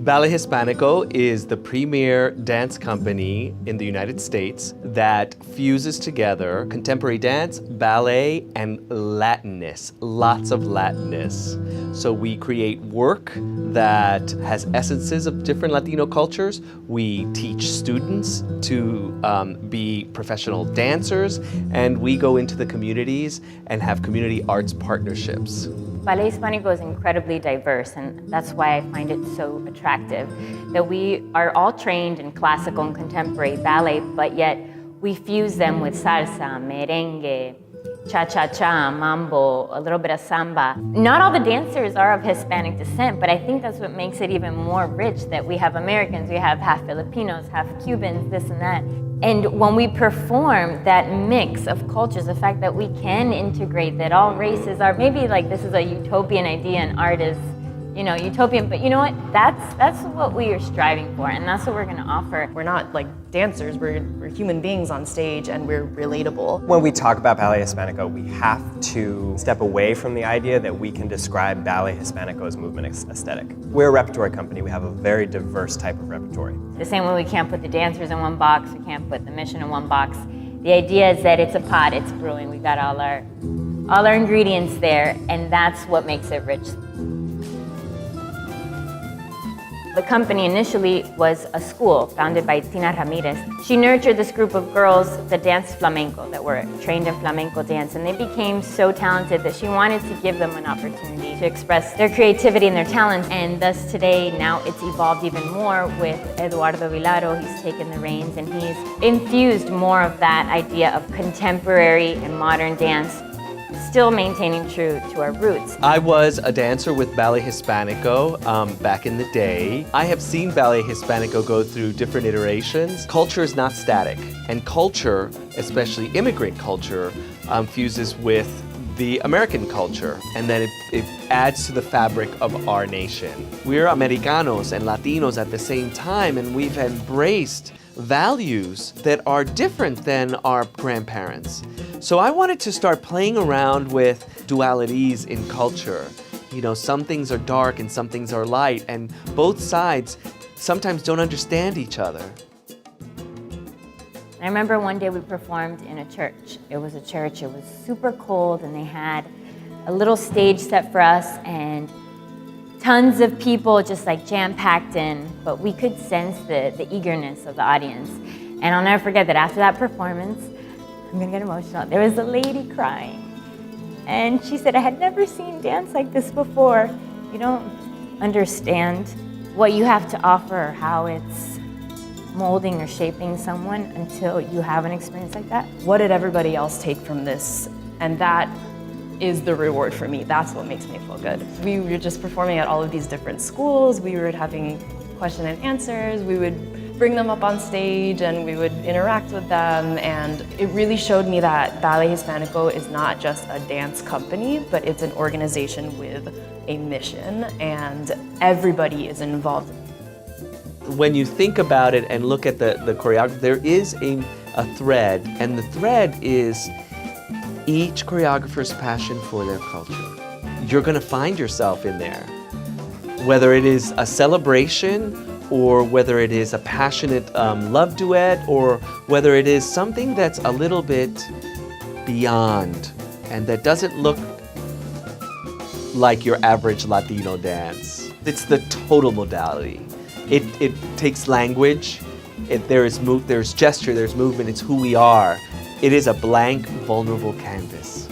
Ballet Hispánico is the premier dance company in the United States that fuses together contemporary dance, ballet, and Latinness, lots of Latinness. So we create work that has essences of different Latino cultures. We teach students to be professional dancers, and we go into the communities and have community arts partnerships. Ballet Hispánico is incredibly diverse, and that's why I find it so attractive, that we are all trained in classical and contemporary ballet, but yet we fuse them with salsa, merengue, cha-cha-cha, mambo, a little bit of samba. Not all the dancers are of Hispanic descent, but I think that's what makes it even more rich, that we have Americans, we have half Filipinos, half Cubans, this and that. And when we perform that mix of cultures, the fact that we can integrate, that all races are, maybe like this is a utopian idea and art is, you know, utopian, but you know what? That's what we are striving for, and that's what we're gonna offer. We're not like dancers, we're human beings on stage, and we're relatable. When we talk about Ballet Hispánico, we have to step away from the idea that we can describe Ballet Hispánico's movement aesthetic. We're a repertory company, we have a very diverse type of repertory. The same way we can't put the dancers in one box, we can't put the mission in one box. The idea is that it's a pot, it's brewing, we got all our ingredients there, and that's what makes it rich. The company initially was a school founded by Tina Ramirez. She nurtured this group of girls that danced flamenco, that were trained in flamenco dance, and they became so talented that she wanted to give them an opportunity to express their creativity and their talents. And thus today, now it's evolved even more with Eduardo Vilaro. He's taken the reins and he's infused more of that idea of contemporary and modern dance, still maintaining true to our roots. I was a dancer with Ballet Hispánico back in the day. I have seen Ballet Hispánico go through different iterations. Culture is not static, and culture, especially immigrant culture, fuses with the American culture, and then it adds to the fabric of our nation. We're Americanos and Latinos at the same time, and we've embraced values that are different than our grandparents. So I wanted to start playing around with dualities in culture. You know, some things are dark and some things are light, and both sides sometimes don't understand each other. I remember one day we performed in a church. It was super cold, and they had a little stage set for us, and tons of people just like jam-packed in, but we could sense the eagerness of the audience. And I'll never forget that after that performance, I'm gonna get emotional, there was a lady crying. And she said, I had never seen dance like this before. You don't understand what you have to offer, or how it's molding or shaping someone until you have an experience like that. What did everybody else take from this? And that is the reward for me. That's what makes me feel good. We were just performing at all of these different schools. We were having question and answers. We would bring them up on stage and we would interact with them. And it really showed me that Ballet Hispánico is not just a dance company, but it's an organization with a mission, and everybody is involved. When you think about it and look at the choreography, there is a thread, and the thread is each choreographer's passion for their culture. You're gonna find yourself in there. Whether it is a celebration, or whether it is a passionate love duet, or whether it is something that's a little bit beyond and that doesn't look like your average Latino dance. It's the total modality. It takes language, there's gesture, there's movement, it's who we are. It is a blank, vulnerable canvas.